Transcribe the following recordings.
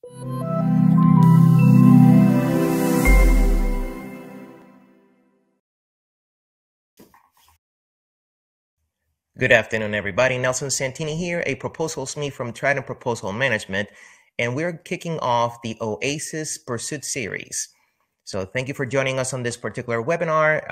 Good afternoon, everybody. Nelson Santini here, a proposal SME from Trident Proposal Management, and we're kicking off the OASIS Pursuit Series. So thank you for joining us on this particular webinar.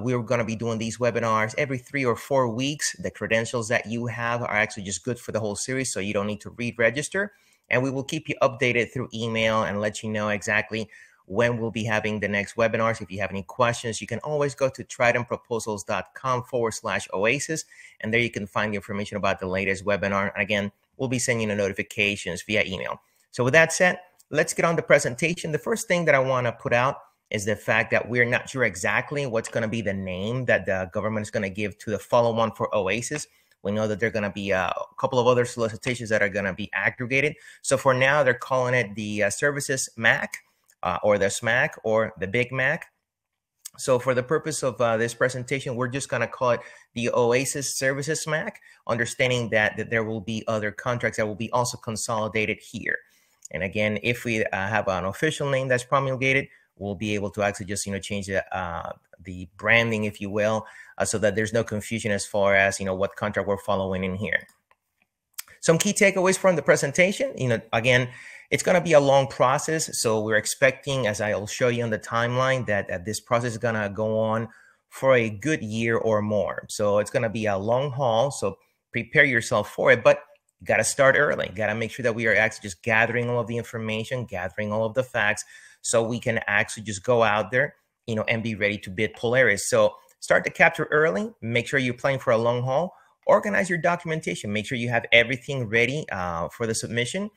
We're going to be doing these webinars every 3 or 4 weeks. The credentials that you have are actually just good for the whole series, so you don't need to re-register. And we will keep you updated through email and let you know exactly when we'll be having the next webinars. If you have any questions, you can always go to tridentproposals.com/OASIS, and there you can find the information about the latest webinar. And again, we'll be sending you notifications via email. So with that said, let's get on the presentation. The first thing that I want to put out is the fact that we're not sure exactly what's going to be the name that the government is going to give to the follow-on for OASIS. We know that there are going to be a couple of other solicitations that are going to be aggregated. So for now, they're calling it the Services MAC, or the SMAC, or the Big Mac. So for the purpose of this presentation, we're just going to call it the OASIS Services SMAC, understanding that there will be other contracts that will be also consolidated here. And again, if we have an official name that's promulgated, we'll be able to actually just change the branding, if you will, so that there's no confusion as far as what contract we're following in here. Some key takeaways from the presentation. Again, it's going to be a long process, so we're expecting, as I'll show you on the timeline, that this process is going to go on for a good year or more. So it's going to be a long haul, so prepare yourself for it, but you got to start early. Got to make sure that we are actually just gathering all of the information, gathering all of the facts, so we can actually just go out there, and be ready to bid Polaris. So start to capture early, make sure you're playing for a long haul, organize your documentation, make sure you have everything ready for the submission.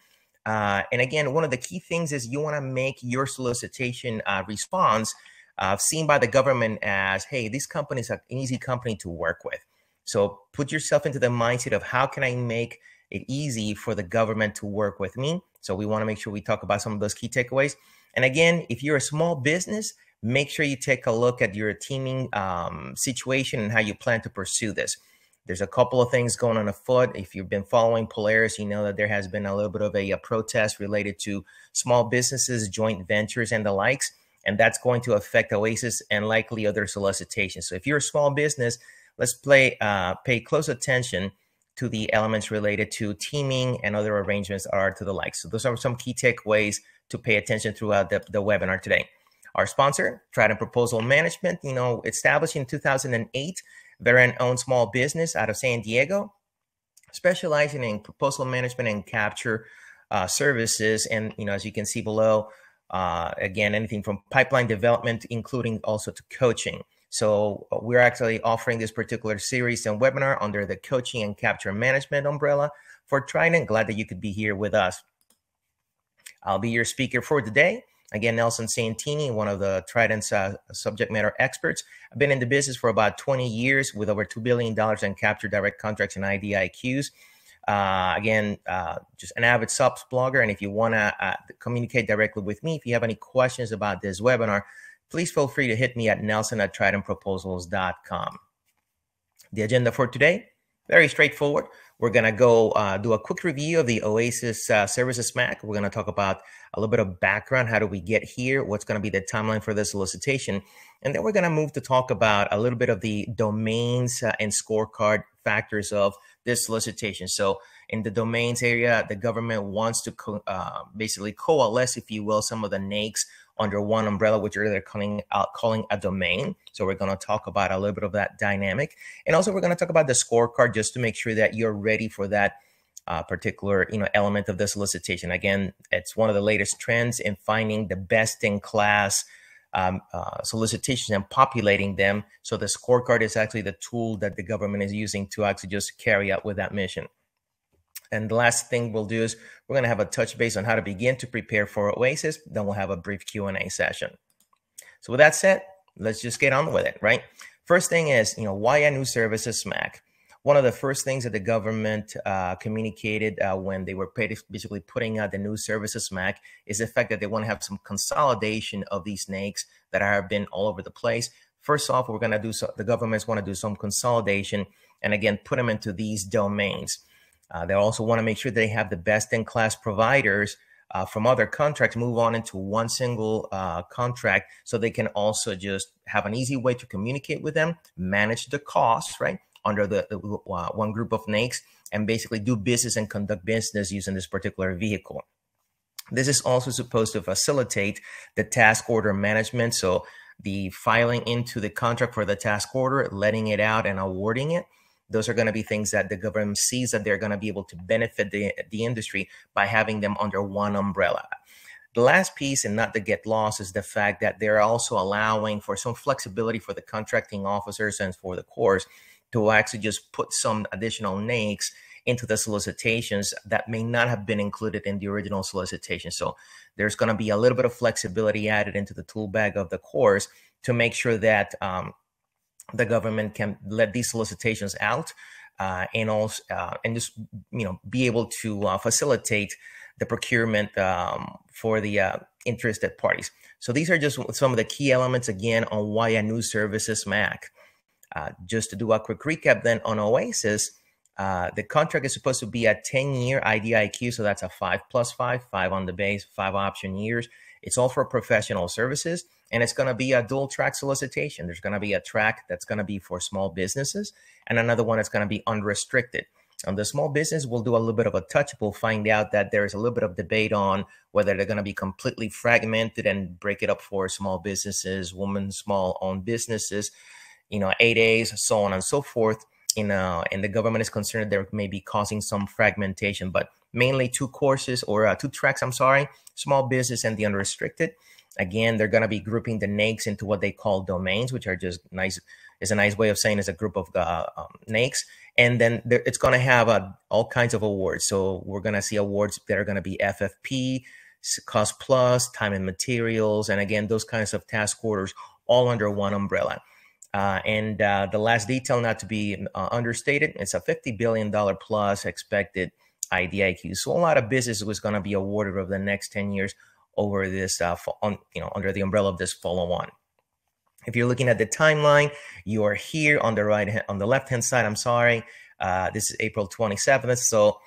And again, one of the key things is you want to make your solicitation response seen by the government as, hey, this company is an easy company to work with. So put yourself into the mindset of how can I make it easy for the government to work with me? So we want to make sure we talk about some of those key takeaways. And again, if you're a small business, make sure you take a look at your teaming situation and how you plan to pursue this. There's a couple of things going on afoot. If you've been following Polaris, you know that there has been a little bit of a protest related to small businesses, joint ventures, and the likes. And that's going to affect OASIS and likely other solicitations. So if you're a small business, let's pay close attention to the elements related to teaming and other arrangements are to the likes. So those are some key takeaways to pay attention throughout the webinar today. Our sponsor, Trident Proposal Management, established in 2008, veteran-owned small business out of San Diego, specializing in proposal management and capture services. And, as you can see below, again, anything from pipeline development, including also to coaching. So we're actually offering this particular series and webinar under the coaching and capture management umbrella for Trident. Glad that you could be here with us. I'll be your speaker for today. Again, Nelson Santini, one of the Trident's subject matter experts. I've been in the business for about 20 years with over $2 billion in capture direct contracts and IDIQs. Just an avid subs blogger. And if you want to communicate directly with me, if you have any questions about this webinar, please feel free to hit me at nelson@tridentproposals.com. The agenda for today, very straightforward. We're going to go do a quick review of the OASIS Services MAC. We're going to talk about a little bit of background. How do we get here? What's going to be the timeline for the solicitation? And then we're going to move to talk about a little bit of the domains and scorecard factors of this solicitation. So in the domains area, the government wants to basically coalesce, if you will, some of the NAICS under one umbrella, which they're calling a domain. So we're going to talk about a little bit of that dynamic. And also we're going to talk about the scorecard just to make sure that you're ready for that particular element of the solicitation. Again, it's one of the latest trends in finding the best in class solicitations and populating them. So the scorecard is actually the tool that the government is using to actually just carry out with that mission. And the last thing we'll do is we're going to have a touch base on how to begin to prepare for OASIS. Then we'll have a brief Q&A session. So with that said, let's just get on with it, right? First thing is, why a new services SMAC? One of the first things that the government communicated when they were basically putting out the new services SMAC is the fact that they want to have some consolidation of these NAICS that have been all over the place. First off, the governments want to do some consolidation and again, put them into these domains. They also want to make sure they have the best-in-class providers from other contracts move on into one single contract, so they can also just have an easy way to communicate with them, manage the costs, right, under the one group of NAICS, and basically do business and conduct business using this particular vehicle. This is also supposed to facilitate the task order management. So the filing into the contract for the task order, letting it out and awarding it. Those are going to be things that the government sees that they're going to be able to benefit the industry by having them under one umbrella. The last piece, and not to get lost, is the fact that they're also allowing for some flexibility for the contracting officers and for the Corps to actually just put some additional NAICS into the solicitations that may not have been included in the original solicitation. So there's going to be a little bit of flexibility added into the tool bag of the Corps to make sure that the government can let these solicitations out and also and just be able to facilitate the procurement for the interested parties. So these are just some of the key elements again on why a new services MAC. Just to do a quick recap then on OASIS, the contract is supposed to be a 10-year IDIQ, so that's a 5+5, 5 on the base, 5 option years. It's all for professional services, and it's going to be a dual track solicitation. There's going to be a track that's going to be for small businesses, and another one that's going to be unrestricted. On the small business, we'll do a little bit of a touch. We'll find out that there's a little bit of debate on whether they're going to be completely fragmented and break it up for small businesses, women, small-owned businesses, 8As, so on and so forth. And the government is concerned there may be causing some fragmentation, but mainly two courses or two tracks, small business and the unrestricted. Again, they're going to be grouping the NAICS into what they call domains, which are just nice, is a nice way of saying it's a group of NAICS. And then it's going to have all kinds of awards. So we're going to see awards that are going to be FFP, cost plus, time and materials, and again, those kinds of task orders all under one umbrella. And the last detail, not to be understated, it's a $50 billion plus expected IDIQ. So a lot of business was going to be awarded over the next 10 years over this, under the umbrella of this follow-on. If you're looking at the timeline, you are here on the left-hand side. This is April 27th. So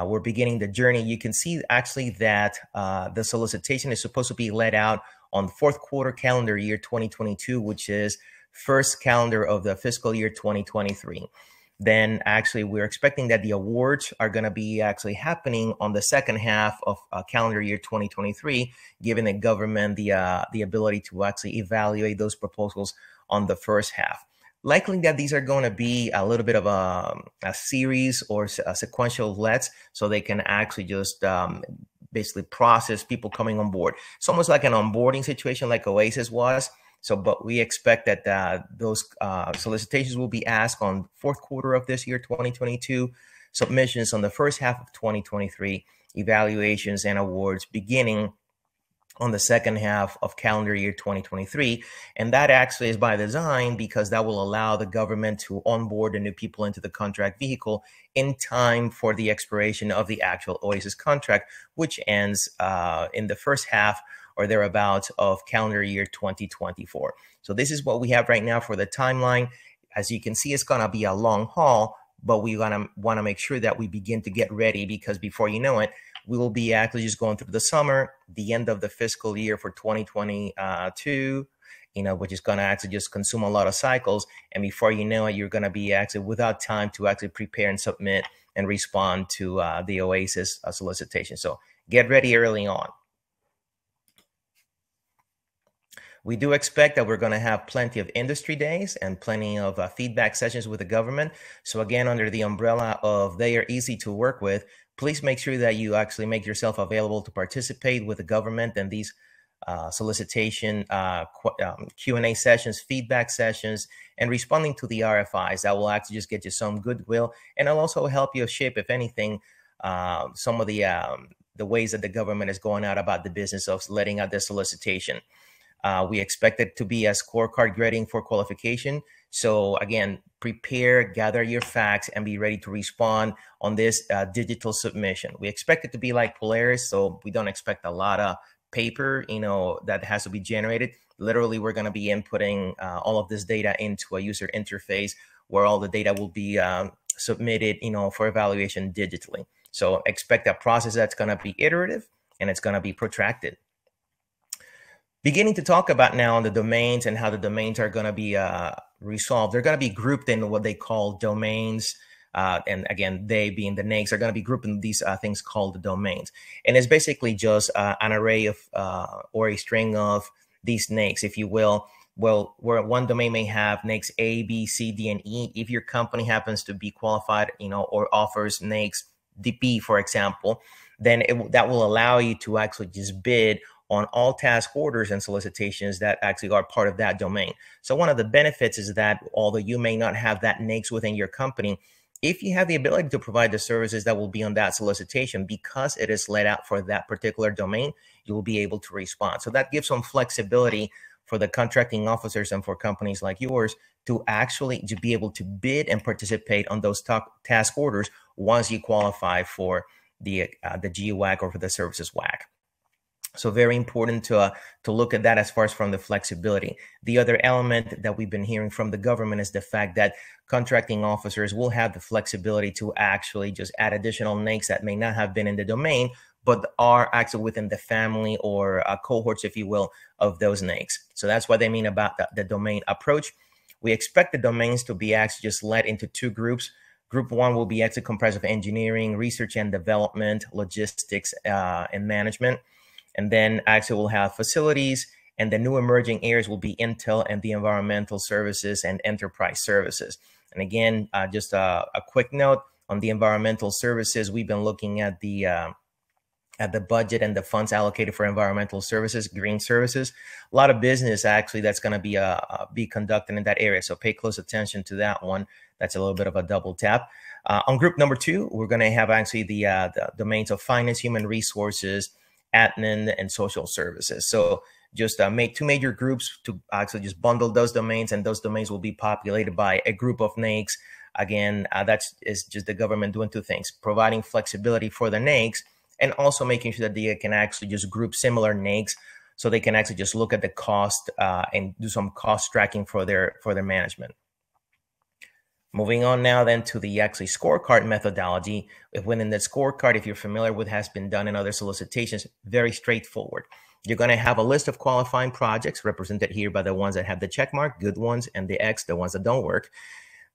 we're beginning the journey. You can see actually that the solicitation is supposed to be let out on the fourth quarter calendar year 2022, which is first calendar of the fiscal year 2023. Then actually we're expecting that the awards are going to be actually happening on the second half of calendar year 2023, giving the government the ability to actually evaluate those proposals on the first half. Likely that these are going to be a little bit of a series or a sequential lets, so they can actually just basically process people coming on board. It's almost like an onboarding situation like OASIS was. So, but we expect that those solicitations will be asked on fourth quarter of this year, 2022, submissions on the first half of 2023, evaluations and awards beginning on the second half of calendar year 2023. And that actually is by design, because that will allow the government to onboard the new people into the contract vehicle in time for the expiration of the actual OASIS contract, which ends in the first half or thereabouts of calendar year 2024. So this is what we have right now for the timeline. As you can see, it's going to be a long haul, but we want to make sure that we begin to get ready, because before you know it, we will be actually just going through the summer, the end of the fiscal year for 2022, which is going to actually just consume a lot of cycles. And before you know it, you're going to be actually without time to actually prepare and submit and respond to the OASIS solicitation. So get ready early on. We do expect that we're going to have plenty of industry days and plenty of feedback sessions with the government. So again, under the umbrella of they are easy to work with, please make sure that you actually make yourself available to participate with the government and these solicitation Q&A sessions, feedback sessions, and responding to the RFIs. That will actually just get you some goodwill, and it'll also help you shape, if anything, some of the ways that the government is going out about the business of letting out the solicitation. We expect it to be a scorecard grading for qualification. So again, prepare, gather your facts, and be ready to respond on this digital submission. We expect it to be like Polaris, so we don't expect a lot of paper, that has to be generated. Literally, we're going to be inputting all of this data into a user interface where all the data will be submitted, for evaluation digitally. So expect a process that's going to be iterative and it's going to be protracted. Beginning to talk about now the domains and how the domains are going to be resolved. They're going to be grouped in what they call domains. And again, they being the NAICS are going to be grouped in these things called the domains. And it's basically just an array of or a string of these NAICS, if you will. Well, where one domain may have NAICS A, B, C, D, and E. If your company happens to be qualified, or offers NAICS B, for example, then that will allow you to actually just bid on all task orders and solicitations that actually are part of that domain. So one of the benefits is that although you may not have that NAICS within your company, if you have the ability to provide the services that will be on that solicitation, because it is laid out for that particular domain, you will be able to respond. So that gives some flexibility for the contracting officers and for companies like yours to actually be able to bid and participate on those task orders once you qualify for the GWAC or for the services WAC. So very important to look at that as far as from the flexibility. The other element that we've been hearing from the government is the fact that contracting officers will have the flexibility to actually just add additional NAICS that may not have been in the domain, but are actually within the family or cohorts, if you will, of those NAICS. So that's what they mean about the domain approach. We expect the domains to be actually just led into two groups. Group one will be actually comprised of engineering, research and development, logistics, and management. And then actually we'll have facilities, and the new emerging areas will be intel and the environmental services and enterprise services. And again, just a quick note on the environmental services, we've been looking at the budget and the funds allocated for environmental services, green services. A lot of business actually that's going to be conducted in that area. So pay close attention to that one. That's a little bit of a double tap. On group number two, we're going to have actually the domains of finance, human resources, admin, and social services. So just make two major groups to actually just bundle those domains, and those domains will be populated by a group of NAICS. Again, that's just the government doing two things: providing flexibility for the NAICS, and also making sure that they can actually just group similar NAICS so they can actually just look at the cost and do some cost tracking for their management. Moving on now then to the actually scorecard methodology. Within the scorecard, if you're familiar with, has been done in other solicitations, very straightforward. You're going to have a list of qualifying projects represented here by the ones that have the check mark, good ones, and the X, the ones that don't work.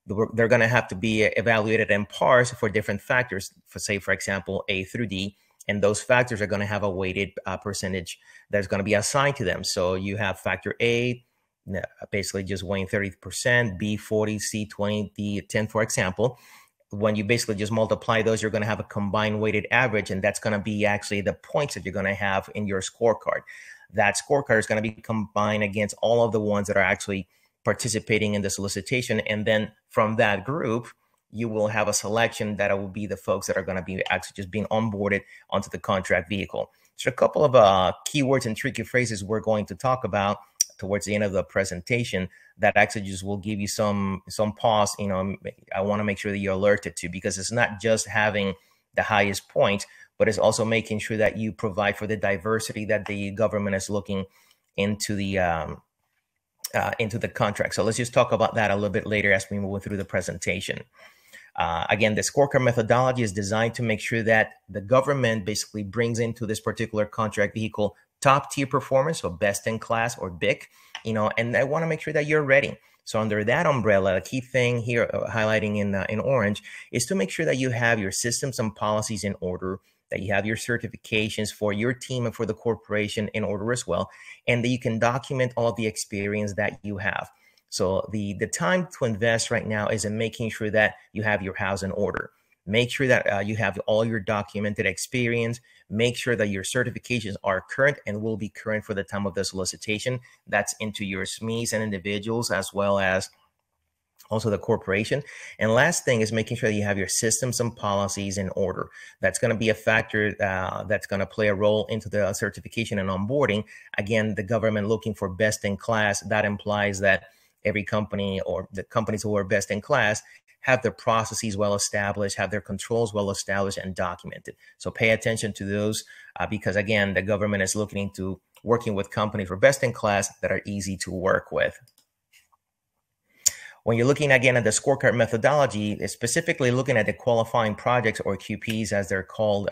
They're going to have to be evaluated and parsed for different factors, for example, A through D. And those factors are going to have a weighted percentage that's going to be assigned to them. So you have factor A, basically just weighing 30%, B 40, C 20, D 10, for example. When you basically just multiply those, you're going to have a combined weighted average, and that's going to be actually the points that you're going to have in your scorecard. That scorecard is going to be combined against all of the ones that are actually participating in the solicitation. And then from that group, you will have a selection that will be the folks that are going to be actually just being onboarded onto the contract vehicle. So a couple of keywords and tricky phrases we're going to talk about towards the end of the presentation that actually just will give you some pause. I want to make sure that you're alerted to, because it's not just having the highest points, but it's also making sure that you provide for the diversity that the government is looking into the contract. So let's just talk about that a little bit later as we move through the presentation. Again, the scorecard methodology is designed to make sure that the government basically brings into this particular contract vehicle top tier performance, so best in class or BIC, and I want to make sure that you're ready. So under that umbrella, a key thing here highlighting in orange is to make sure that you have your systems and policies in order, that you have your certifications for your team and for the corporation in order as well, and that you can document all of the experience that you have. So the time to invest right now is in making sure that you have your house in order. Make sure that you have all your documented experience. Make sure that your certifications are current and will be current for the time of the solicitation. That's into your SMEs and individuals, as well as also the corporation. And last thing is making sure that you have your systems and policies in order. That's going to be a factor that's going to play a role into the certification and onboarding. Again, the government looking for best in class, that implies that every company or the companies who are best in class have their processes well established, have their controls well established and documented. So pay attention to those because, again, the government is looking into working with companies for best in class that are easy to work with. When you're looking again at the scorecard methodology, it's specifically looking at the qualifying projects, or QPs as they're called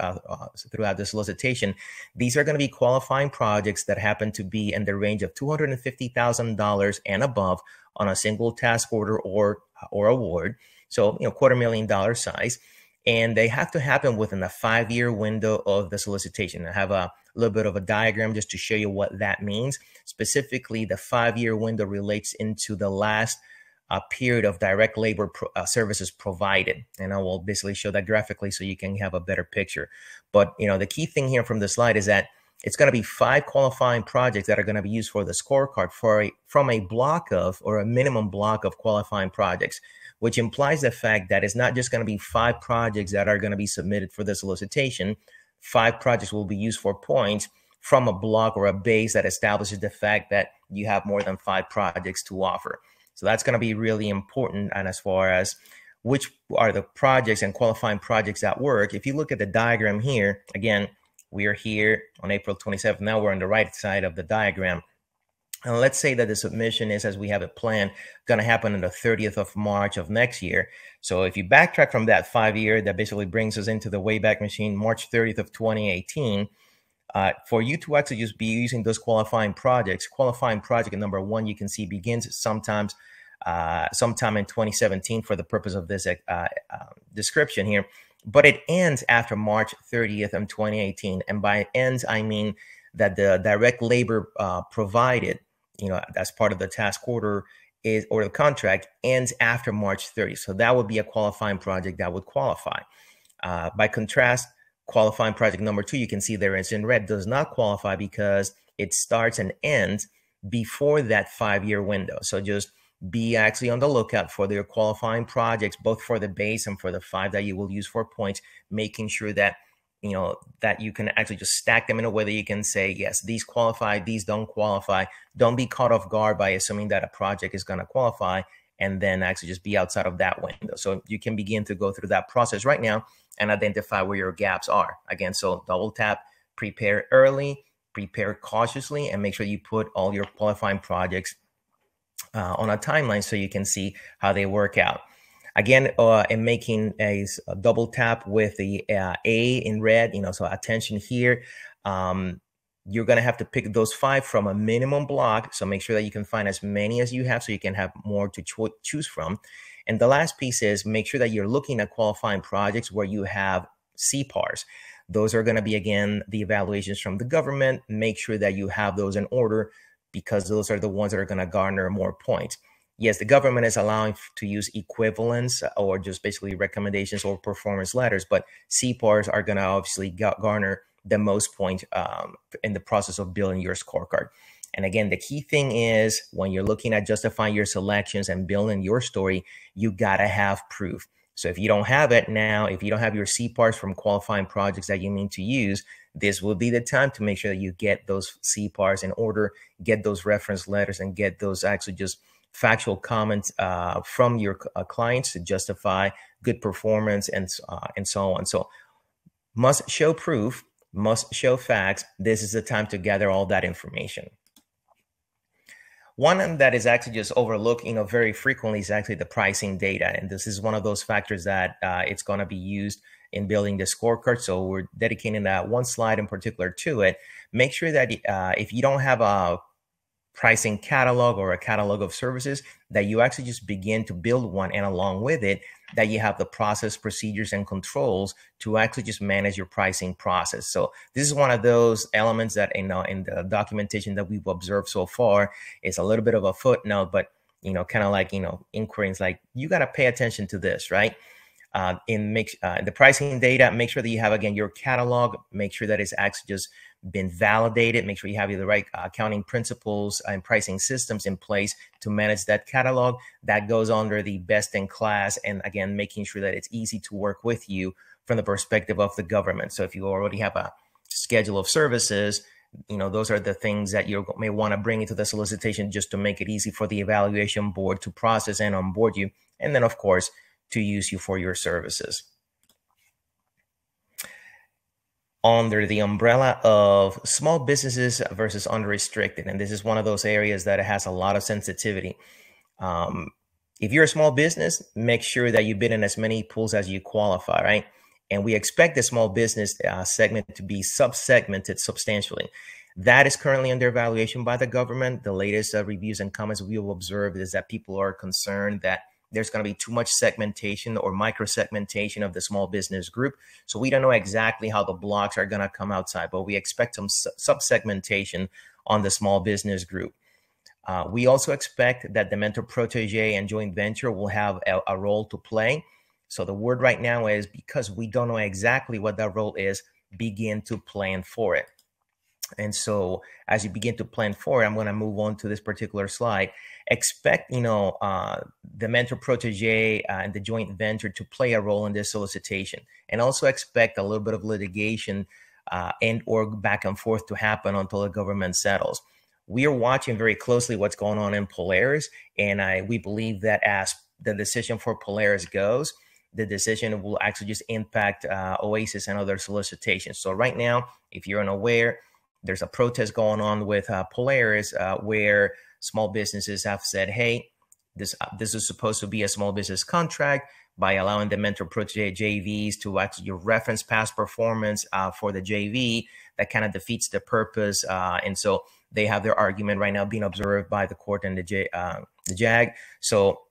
throughout the solicitation. These are going to be qualifying projects that happen to be in the range of $250,000 and above on a single task order or award. So, $250,000 size. And they have to happen within a 5-year window of the solicitation. I have a little bit of a diagram just to show you what that means. Specifically, the 5-year window relates into the last period of direct labor services provided. And I will basically show that graphically so you can have a better picture. But, the key thing here from the slide is that it's going to be 5 qualifying projects that are going to be used for the scorecard from a block of, or a minimum block of qualifying projects, which implies the fact that it's not just going to be 5 projects that are going to be submitted for the solicitation. 5 projects will be used for points from a block or a base that establishes the fact that you have more than 5 projects to offer. So that's going to be really important. And as far as which are the projects and qualifying projects that work, if you look at the diagram here, again, we are here on April 27th. Now we're on the right side of the diagram. And let's say that the submission is, as we have it planned, going to happen on the 30th of March of next year. So if you backtrack from that 5-year, that basically brings us into the Wayback Machine, March 30th of 2018. For you to actually just be using those qualifying projects, qualifying project number 1, you can see begins sometime in 2017 for the purpose of this description here, but it ends after March 30th of 2018. And by ends, I mean that the direct labor provided, as part of the task order or the contract ends after March 30th. So that would be a qualifying project that would qualify. By contrast, qualifying project number 2, you can see there it's in red, does not qualify because it starts and ends before that 5-year window. So just be actually on the lookout for their qualifying projects, both for the base and for the 5 that you will use for points, making sure that that you can actually just stack them in a way that you can say, yes, these qualify, these don't qualify. Don't be caught off guard by assuming that a project is going to qualify and then actually just be outside of that window. So you can begin to go through that process right now and identify where your gaps are. Again, so double tap, prepare early, prepare cautiously, and make sure you put all your qualifying projects on a timeline so you can see how they work out. Again, in making a double tap with the A in red, so attention here. You're going to have to pick those 5 from a minimum block. So make sure that you can find as many as you have so you can have more to choose from. And the last piece is make sure that you're looking at qualifying projects where you have CPARs. Those are going to be, again, the evaluations from the government. Make sure that you have those in order because those are the ones that are going to garner more points. Yes, the government is allowing to use equivalents or just basically recommendations or performance letters, but CPARs are going to obviously garner the most points in the process of building your scorecard. And again, the key thing is when you're looking at justifying your selections and building your story, you got to have proof. So if you don't have it now, if you don't have your CPARs from qualifying projects that you mean to use, this will be the time to make sure that you get those CPARs in order, get those reference letters, and get those actually just factual comments from your clients to justify good performance and so on. So must show proof, must show facts. This is the time to gather all that information. One that is actually just overlooked, very frequently is actually the pricing data. And this is one of those factors that it's going to be used in building the scorecard. So we're dedicating that one slide in particular to it. Make sure that if you don't have a pricing catalog or a catalog of services, that you actually just begin to build one, and along with it, that you have the process, procedures, and controls to actually just manage your pricing process. So this is one of those elements that in the documentation that we've observed so far is a little bit of a footnote, but kind of like inquiries like you got to pay attention to this, right? In the pricing data, make sure that you have, again, your catalog, make sure that it's actually just been validated, make sure you have the right accounting principles and pricing systems in place to manage that catalog. That goes under the best in class, and again, making sure that it's easy to work with you from the perspective of the government. So if you already have a schedule of services, those are the things that you may want to bring into the solicitation just to make it easy for the evaluation board to process and onboard you. And then, of course, to use you for your services. Under the umbrella of small businesses versus unrestricted, and this is one of those areas that has a lot of sensitivity. If you're a small business, make sure that you bid in as many pools as you qualify, right? And we expect the small business segment to be sub-segmented substantially. That is currently under evaluation by the government. The latest reviews and comments we will observe is that people are concerned that there's going to be too much segmentation or micro-segmentation of the small business group. So we don't know exactly how the blocks are going to come outside, but we expect some sub-segmentation on the small business group. We also expect that the mentor protege and joint venture will have a role to play. So the word right now is, because we don't know exactly what that role is, begin to plan for it. And so as you begin to plan for it, I'm going to move on to this particular slide. Expect, the mentor protege and the joint venture to play a role in this solicitation, and also expect a little bit of litigation and or back and forth to happen until the government settles. We are watching very closely what's going on in Polaris, and we believe that as the decision for Polaris goes, the decision will actually just impact Oasis and other solicitations. So right now, if you're unaware, there's a protest going on with Polaris where small businesses have said, hey, this is supposed to be a small business contract. By allowing the mentor protege JVs to actually reference past performance for the JV, that kind of defeats the purpose. And so they have their argument right now being observed by the court and the JAG. So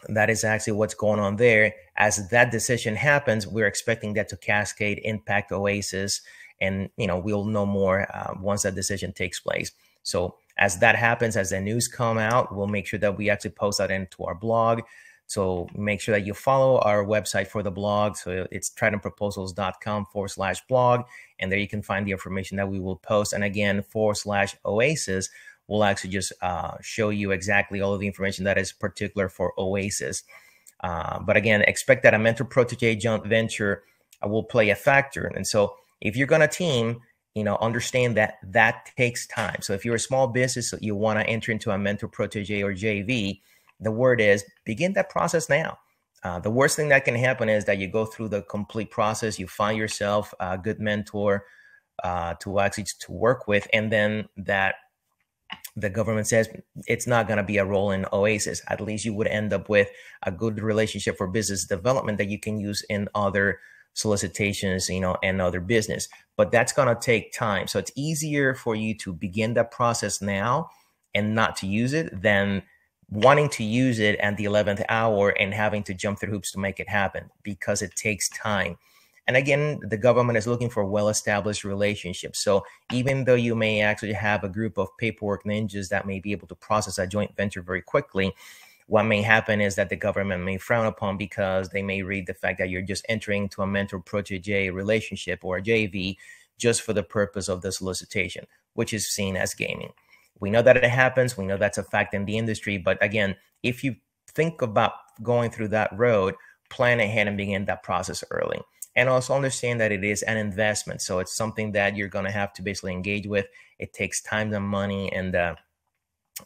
that is actually what's going on there. As that decision happens, we're expecting that to cascade impact Oasis. And, we'll know more once that decision takes place. So as that happens, as the news come out, we'll make sure that we actually post that into our blog. So make sure that you follow our website for the blog. So it's tridentproposals.com/blog. And there you can find the information that we will post. And again, /Oasis will actually just show you exactly all of the information that is particular for Oasis. But again, expect that a mentor protege joint venture will play a factor. And so if you're going to team, understand that takes time. So if you're a small business, you want to enter into a mentor protege or JV, the word is begin that process now. The worst thing that can happen is that you go through the complete process, you find yourself a good mentor to work with, and then that the government says it's not going to be a role in Oasis. At least you would end up with a good relationship for business development that you can use in other solicitations, and other business. But that's going to take time. So it's easier for you to begin that process now and not to use it than wanting to use it at the 11th hour and having to jump through hoops to make it happen, because it takes time. And again, the government is looking for well-established relationships. So even though you may actually have a group of paperwork ninjas that may be able to process a joint venture very quickly, what may happen is that the government may frown upon, because they may read the fact that you're just entering into a mentor protege relationship or a JV just for the purpose of the solicitation, which is seen as gaming. We know that it happens. We know that's a fact in the industry. But again, if you think about going through that road, plan ahead and begin that process early. And also understand that it is an investment. So it's something that you're going to have to basically engage with. It takes time and money, and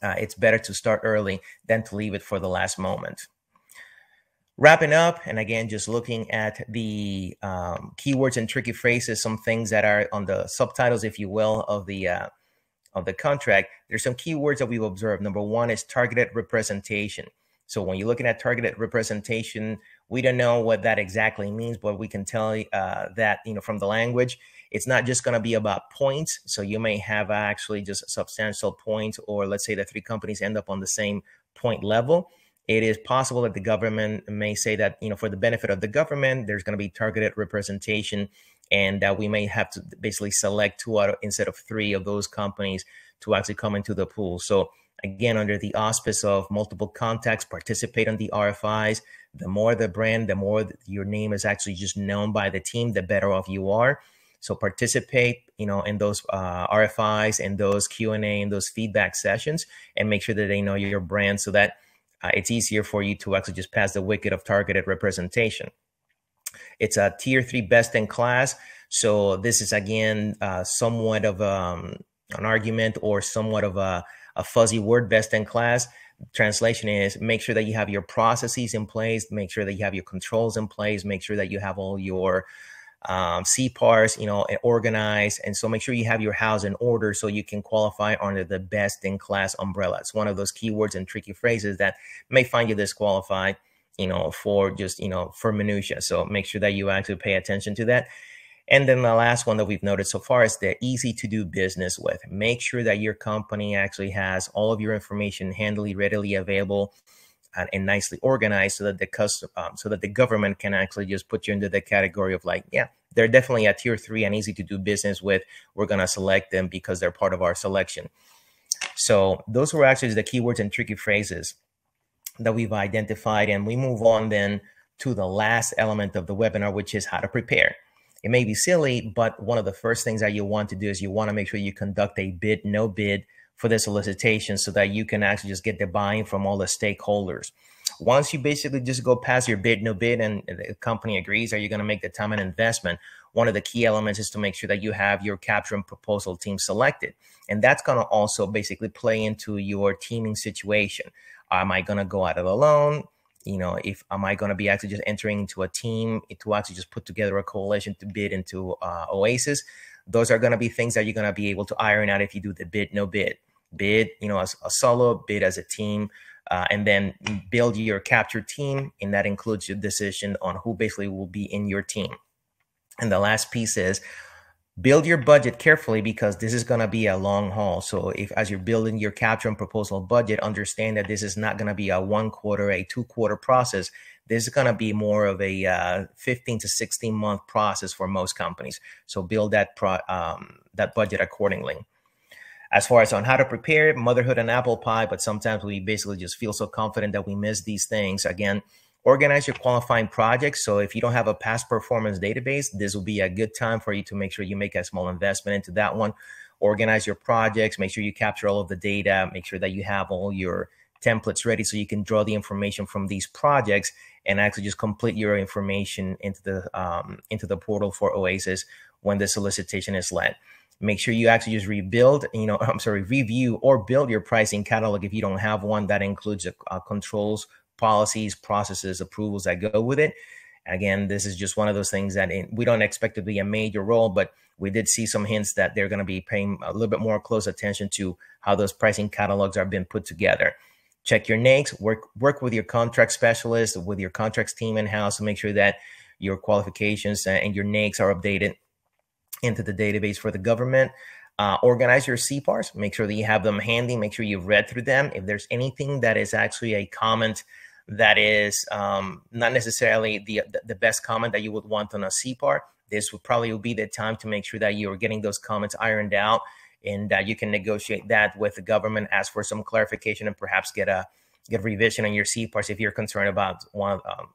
it's better to start early than to leave it for the last moment. Wrapping up, and again, just looking at the keywords and tricky phrases, some things that are on the subtitles, if you will, of the contract. There's some keywords that we've observed. Number one is targeted representation. So when you're looking at targeted representation, we don't know what that exactly means, but we can tell that, from the language, it's not just going to be about points. So you may have actually just substantial points, or let's say the three companies end up on the same point level. It is possible that the government may say that, for the benefit of the government, there's going to be targeted representation, and that we may have to basically select two out of, instead of three of those companies to actually come into the pool. So again, under the auspice of multiple contacts, participate on the RFIs. The more the brand, the more your name is actually just known by the team, the better off you are. So participate, in those RFIs and those Q&A and those feedback sessions, and make sure that they know your brand, so that it's easier for you to actually just pass the wicket of targeted representation. It's a tier 3 best in class. So this is, again, somewhat of an argument, or somewhat of a fuzzy word, best in class. Translation is, make sure that you have your processes in place, make sure that you have your controls in place, make sure that you have all your CPARs, organized. And so make sure you have your house in order so you can qualify under the best in class umbrella. It's one of those keywords and tricky phrases that may find you disqualified, for just, for minutia. So make sure that you actually pay attention to that. And then the last one that we've noted so far is the easy to do business with. Make sure that your company actually has all of your information handily, readily available, and nicely organized, so that the government can actually just put you into the category of like, yeah, they're definitely a tier 3 and easy to do business with. We're going to select them because they're part of our selection. So those were actually the keywords and tricky phrases that we've identified. And we move on then to the last element of the webinar, which is how to prepare. It may be silly, but one of the first things that you want to do is you want to make sure you conduct a bid, no bid for the solicitation, so that you can actually just get the buy-in from all the stakeholders. Once you basically just go past your bid, no bid, and the company agrees, are you going to make the time and investment? One of the key elements is to make sure that you have your capture and proposal team selected. And that's going to also basically play into your teaming situation. Am I going to go at it alone? Am I going to be actually just entering into a team to actually just put together a coalition to bid into Oasis? Those are going to be things that you're going to be able to iron out if you do the bid, no bid. Bid, as a solo, bid as a team, and then build your capture team. And that includes your decision on who basically will be in your team. And the last piece is build your budget carefully, because this is going to be a long haul. So as you're building your capture and proposal budget, understand that this is not going to be a 1 quarter, a 2 quarter process. This is going to be more of a 15 to 16 month process for most companies. So build that budget accordingly. As far as on how to prepare, motherhood and apple pie, but sometimes we basically just feel so confident that we miss these things. Again, organize your qualifying projects. So if you don't have a past performance database, this will be a good time for you to make sure you make a small investment into that one. Organize your projects, make sure you capture all of the data, make sure that you have all your templates ready so you can draw the information from these projects and actually just complete your information into the portal for Oasis when the solicitation is led. Make sure you actually just review or build your pricing catalog if you don't have one. That includes controls, policies, processes, approvals that go with it. Again, this is just one of those things that we don't expect to be a major role, but we did see some hints that they're going to be paying a little bit more close attention to how those pricing catalogs are being put together. Check your NAICS, work with your contract specialist, with your contracts team in-house to make sure that your qualifications and your NAICS are updated into the database for the government. Organize your CPARs, make sure that you have them handy, make sure you've read through them. If there's anything that is actually a comment that is not necessarily the best comment that you would want on a CPAR, this would probably be the time to make sure that you're getting those comments ironed out, and that you can negotiate that with the government, ask for some clarification, and perhaps get a revision on your CPARs if you're concerned about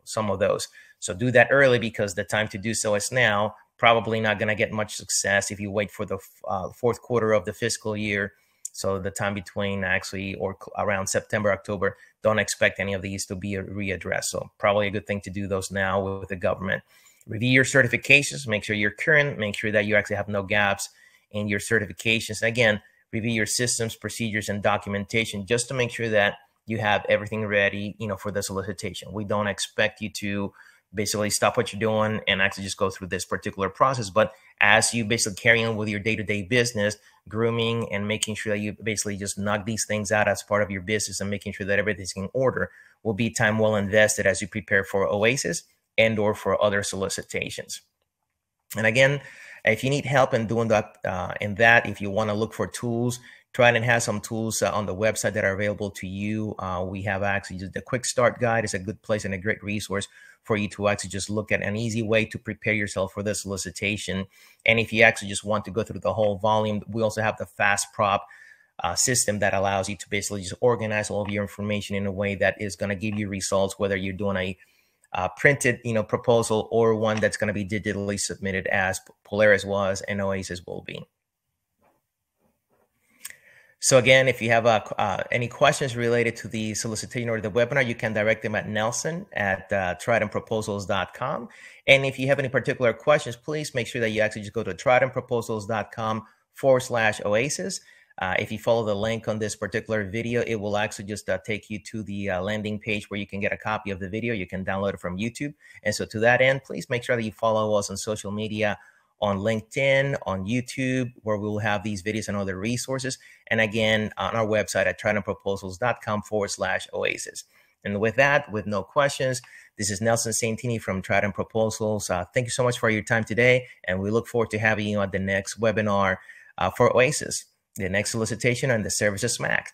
some of those. So do that early, because the time to do so is now. Probably not going to get much success if you wait for the fourth quarter of the fiscal year. So the time between or around September, October, don't expect any of these to be readdressed. So probably a good thing to do those now with the government. Review your certifications, make sure you're current, make sure that you actually have no gaps in your certifications. And again, review your systems, procedures, and documentation just to make sure that you have everything ready, for the solicitation. We don't expect you to basically stop what you're doing and actually just go through this particular process. But as you basically carry on with your day-to-day business, grooming and making sure that you basically just knock these things out as part of your business and making sure that everything's in order will be time well invested as you prepare for Oasis and or for other solicitations. And again, if you need help in doing that, if you want to look for tools, Trident has some tools on the website that are available to you. We have actually just the quick start guide is a good place and a great resource for you to actually just look at an easy way to prepare yourself for the solicitation. And if you actually just want to go through the whole volume, we also have the Fast Prop system that allows you to basically just organize all of your information in a way that is going to give you results, whether you're doing a printed proposal or one that's going to be digitally submitted, as Polaris was and Oasis will be. So again, if you have any questions related to the solicitation or the webinar, you can direct them at Nelson at tridentproposals.com. And if you have any particular questions, please make sure that you actually just go to tridentproposals.com/Oasis. If you follow the link on this particular video, it will actually just take you to the landing page where you can get a copy of the video. You can download it from YouTube. And so to that end, please make sure that you follow us on social media, on LinkedIn, on YouTube, where we will have these videos and other resources. And again, on our website at tridentproposals.com/oasis. And with that, with no questions, this is Nelson Santini from Trident Proposals. Thank you so much for your time today. And we look forward to having you on the next webinar for Oasis, the next solicitation and the services SMAC.